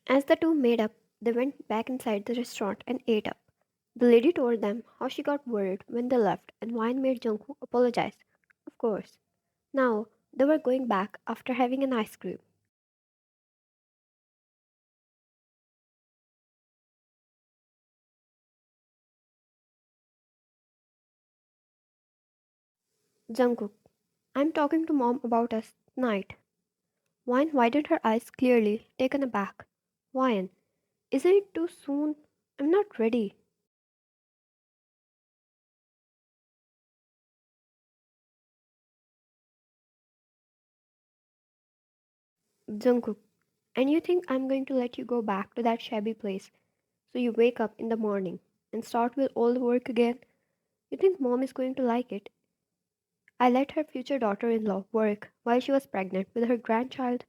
As the two made up, they went back inside the restaurant and ate up. The lady told them how she got worried when they left, and Wine made Jungkook apologize. Of course. Now they were going back after having an ice cream. Jungkook, I'm talking to mom about us tonight. Wine widened her eyes clearly, taken aback. Wine, isn't it too soon? I'm not ready. Jungkook, and you think I'm going to let you go back to that shabby place so you wake up in the morning and start with all the work again? You think mom is going to like it? I let her future daughter in law work while she was pregnant with her grandchild.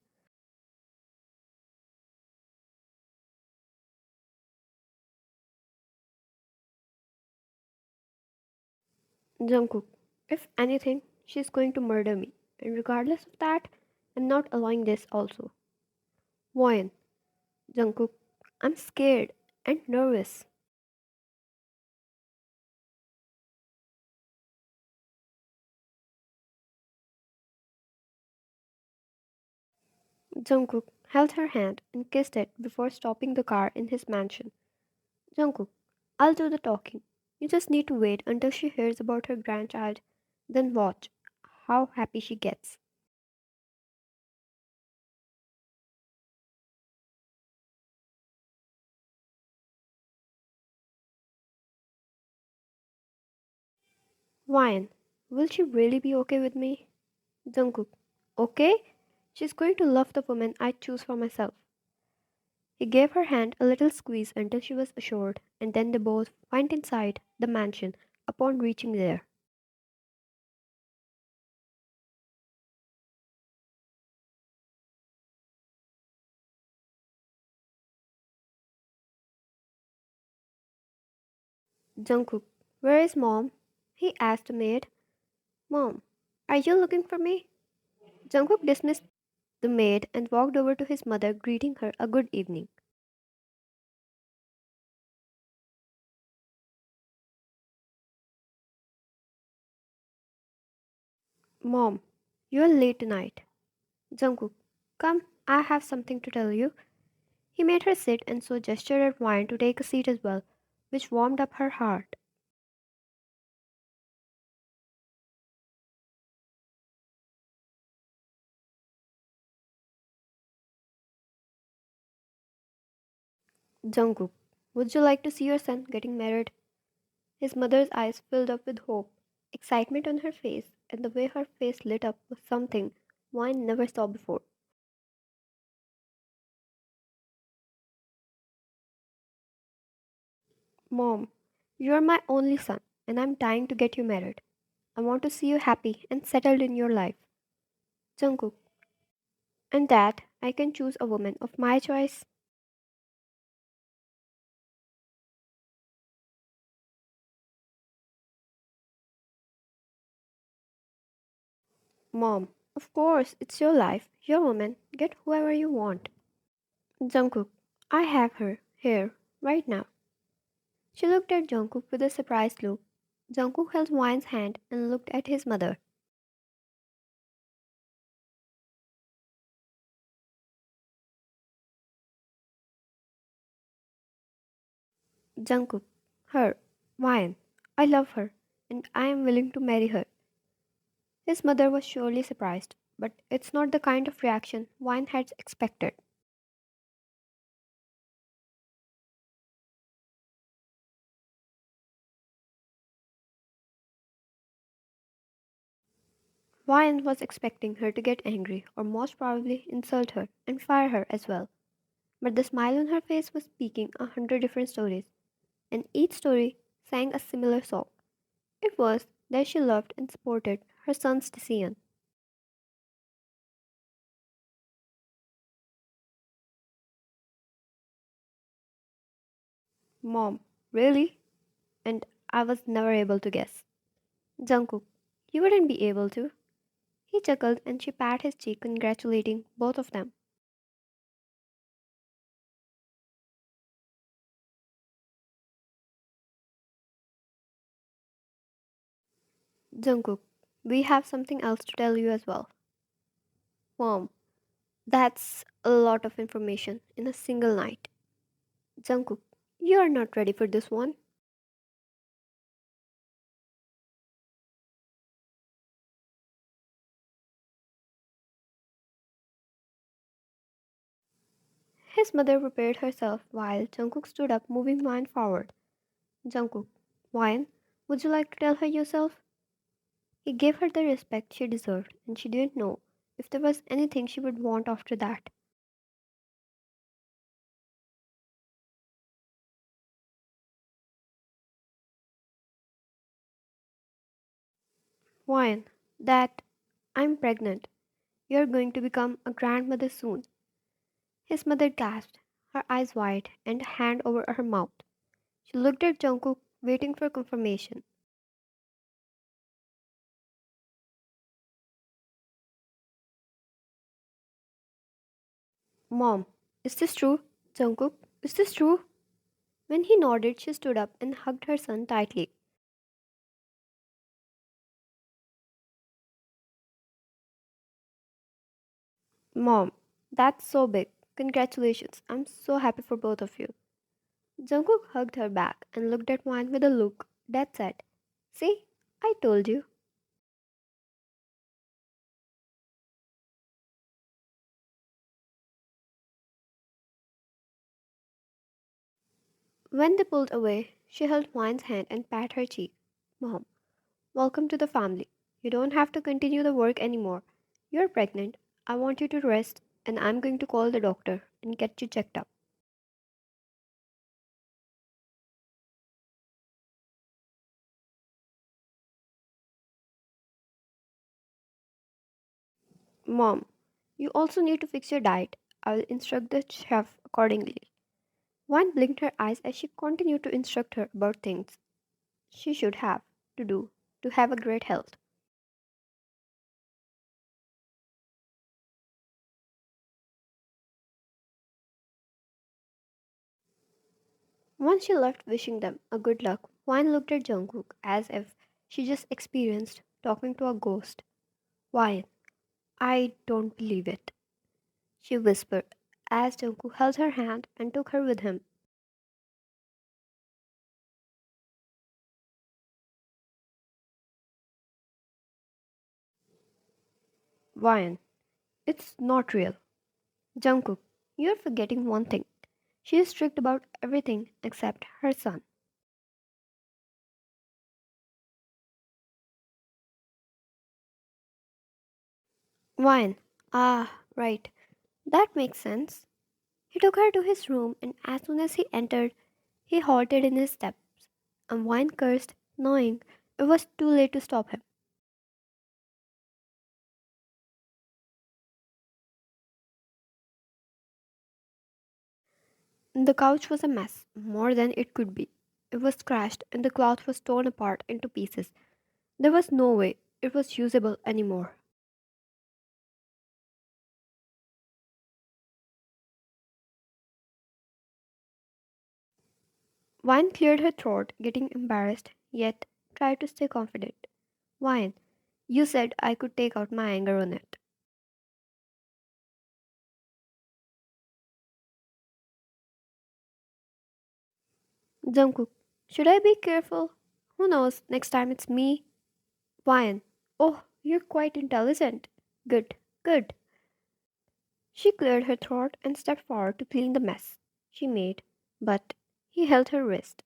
Jungkook, if anything, she's going to murder me. And regardless of that, I'm not allowing this also. Woyan, Jungkook, I'm scared and nervous. Jungkook held her hand and kissed it before stopping the car in his mansion. Jungkook, I'll do the talking. You just need to wait until she hears about her grandchild, then watch how happy she gets. Ryan, will she really be okay with me? Jungkook, okay? She's going to love the woman I choose for myself. He gave her hand a little squeeze until she was assured, and then they both went inside the mansion upon reaching there. Jungkook, where is mom? He asked the maid. Mom, are you looking for me? Jungkook dismissed the maid and walked over to his mother, greeting her a good evening. Mom, you're late tonight. Jungkook, come, I have something to tell you. He made her sit and so gestured at Wine to take a seat as well, which warmed up her heart. Jungkook, would you like to see your son getting married? His mother's eyes filled up with hope, excitement on her face, and the way her face lit up was something Wine never saw before. Mom, you're my only son, and I'm dying to get you married. I want to see you happy and settled in your life. Jungkook, and that I can choose a woman of my choice. Mom, of course, it's your life, your woman. Get whoever you want. Jungkook, I have her here right now. She looked at Jungkook with a surprised look. Jungkook held Wine's hand and looked at his mother. Jungkook, her, Wine. I love her, and I am willing to marry her. His mother was surely surprised, but it's not the kind of reaction Wine had expected. Wine was expecting her to get angry or most probably insult her and fire her as well. But the smile on her face was speaking 100 different stories, and each story sang a similar song. It was that she loved and supported her son's decision. Mom, really? And I was never able to guess. Jungkook, you wouldn't be able to. He chuckled and she patted his cheek, congratulating both of them. Jungkook, we have something else to tell you as well. Mom, that's a lot of information in a single night. Jungkook, you are not ready for this one. His mother prepared herself while Jungkook stood up, moving Wine forward. Jungkook, Wine, would you like to tell her yourself? He gave her the respect she deserved, and she didn't know if there was anything she would want after that. Wine, that I'm pregnant. You're going to become a grandmother soon. His mother gasped, her eyes wide and a hand over her mouth. She looked at Jungkook, waiting for confirmation. Mom, is this true? Jungkook, is this true? When he nodded, she stood up and hugged her son tightly. Mom, that's so big. Congratulations. I'm so happy for both of you. Jungkook hugged her back and looked at Wang with a look that said, see, I told you. When they pulled away, she held Wang's hand and pat her cheek. Mom, welcome to the family. You don't have to continue the work anymore. You're pregnant. I want you to rest, and I'm going to call the doctor and get you checked up. Mom, you also need to fix your diet. I will instruct the chef accordingly. Wan blinked her eyes as she continued to instruct her about things she should have to do to have a great health. Once she left wishing them a good luck, Wan looked at Jungkook as if she just experienced talking to a ghost. Wan, I don't believe it, she whispered as Jungkook held her hand and took her with him. Wan, it's not real. Jungkook, you're forgetting one thing. She is strict about everything except her son. Wan, ah, right. That makes sense. He took her to his room, and as soon as he entered, he halted in his steps, and Wine cursed, knowing it was too late to stop him. The couch was a mess, more than it could be. It was scratched, and the cloth was torn apart into pieces. There was no way it was usable anymore. Wine cleared her throat, getting embarrassed, yet tried to stay confident. Wine, you said I could take out my anger on it. Jungkook, should I be careful? Who knows, next time it's me. Wine, oh, you're quite intelligent. Good, good. She cleared her throat and stepped forward to clean the mess she made, but he held her wrist.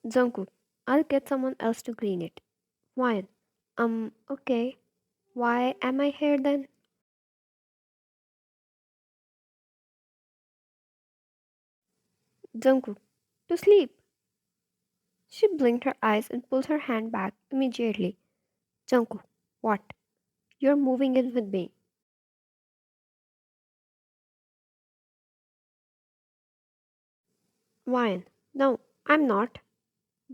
Jungkook, I'll get someone else to clean it. Wine, okay. Why am I here then? Jungkook, to sleep. She blinked her eyes and pulled her hand back immediately. Jungkook, what? You're moving in with me. Wine, no, I'm not.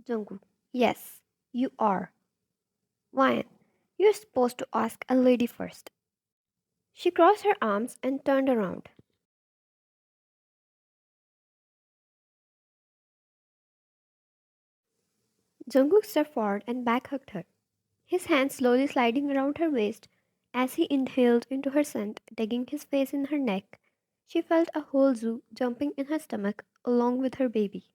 Jungkook, yes, you are. Wine, you're supposed to ask a lady first. She crossed her arms and turned around. Jungkook stepped forward and back hugged her, his hand slowly sliding around her waist as he inhaled into her scent, digging his face in her neck. She felt a whole zoo jumping in her stomach along with her baby.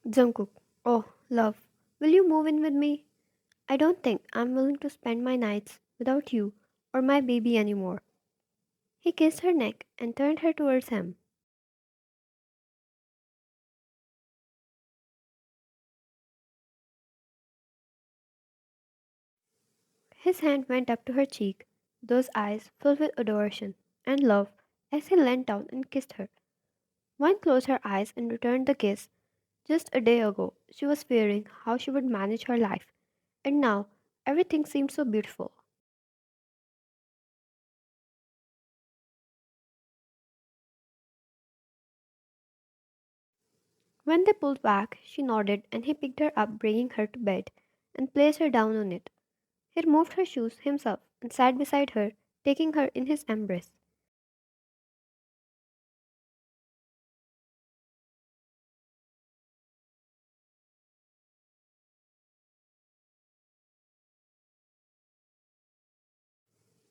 Jungkook, oh, love, will you move in with me? I don't think I'm willing to spend my nights without you or my baby anymore. He kissed her neck and turned her towards him. His hand went up to her cheek, those eyes filled with adoration and love as he leant down and kissed her. One closed her eyes and returned the kiss. Just a day ago, she was fearing how she would manage her life, and now everything seemed so beautiful. When they pulled back, she nodded and he picked her up, bringing her to bed and placed her down on it. He removed her shoes himself and sat beside her, taking her in his embrace.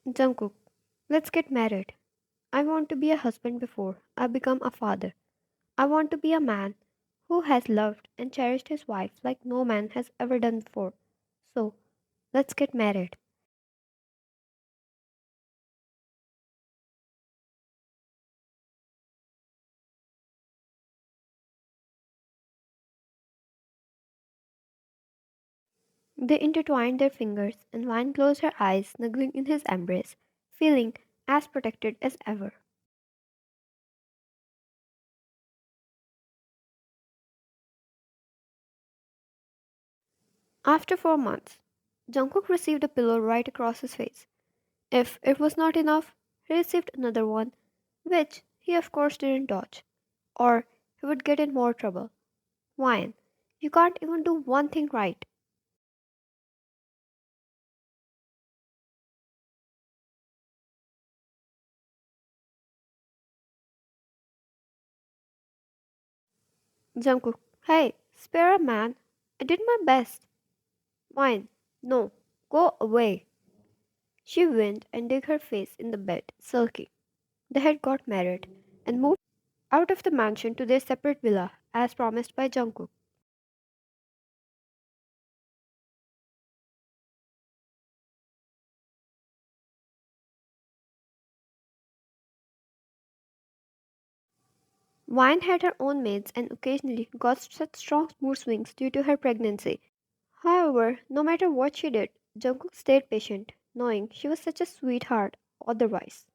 Jungkook, let's get married. I want to be a husband before I become a father. I want to be a man who has loved and cherished his wife like no man has ever done before. So, let's get married. They intertwined their fingers, and Vine closed her eyes, snuggling in his embrace, feeling as protected as ever. After 4 months, Jungkook received a pillow right across his face. If it was not enough, he received another one, which he of course didn't dodge, or he would get in more trouble. Vine, you can't even do one thing right. Jungkook, hey, spare a man. I did my best. Vine, no, go away. She went and dug her face in the bed, sulky. They had got married and moved out of the mansion to their separate villa as promised by Jungkook. Vine had her own maids and occasionally got such strong mood swings due to her pregnancy. However, no matter what she did, Jungkook stayed patient, knowing she was such a sweetheart otherwise.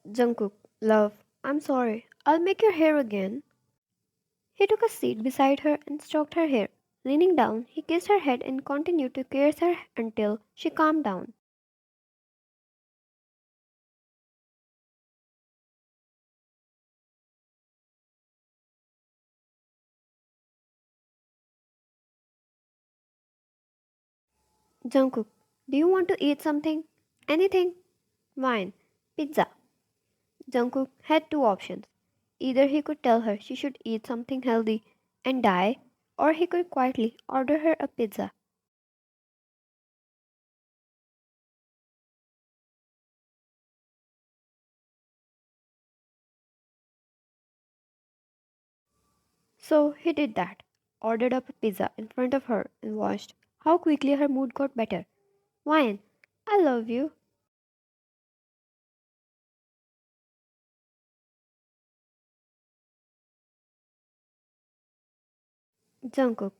Jungkook, love, I'm sorry. I'll make your hair again. He took a seat beside her and stroked her hair. Leaning down, he kissed her head and continued to caress her until she calmed down. Jungkook, do you want to eat something? Anything? Fine. Pizza. Jungkook had two options. Either he could tell her she should eat something healthy and die, or he could quietly order her a pizza. So he did that, ordered up a pizza in front of her, and watched how quickly her mood got better. Wine, I love you. Jungkook,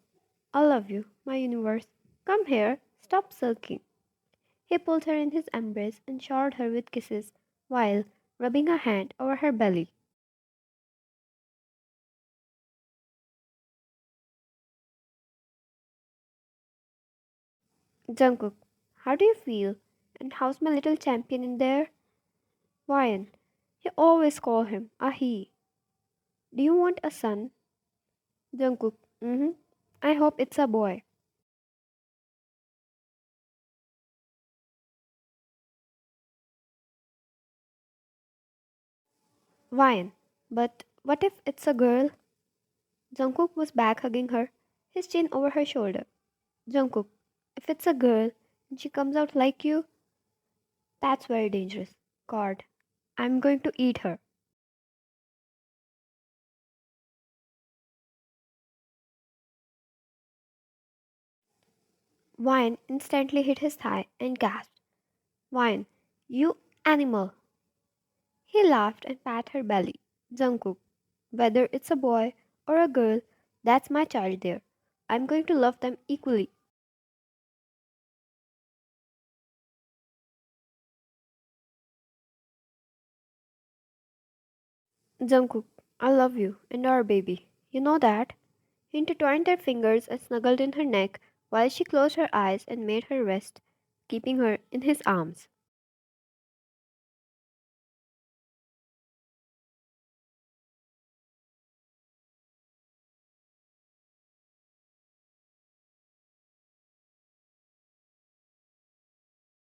I love you, my universe. Come here, stop sulking. He pulled her in his embrace and showered her with kisses while rubbing a hand over her belly. Jungkook, how do you feel? And how's my little champion in there? Ryan, you always call him a he. Do you want a son? Jungkook, mm-hmm. I hope it's a boy. Ryan, but what if it's a girl? Jungkook was back hugging her, his chin over her shoulder. Jungkook, if it's a girl and she comes out like you, that's very dangerous. God, I'm going to eat her. Ryan instantly hit his thigh and gasped, Ryan, you animal! He laughed and pat her belly. Jungkook, whether it's a boy or a girl, that's my child there. I'm going to love them equally. Jungkook, I love you and our baby. You know that? He intertwined their fingers and snuggled in her neck while she closed her eyes and made her rest, keeping her in his arms.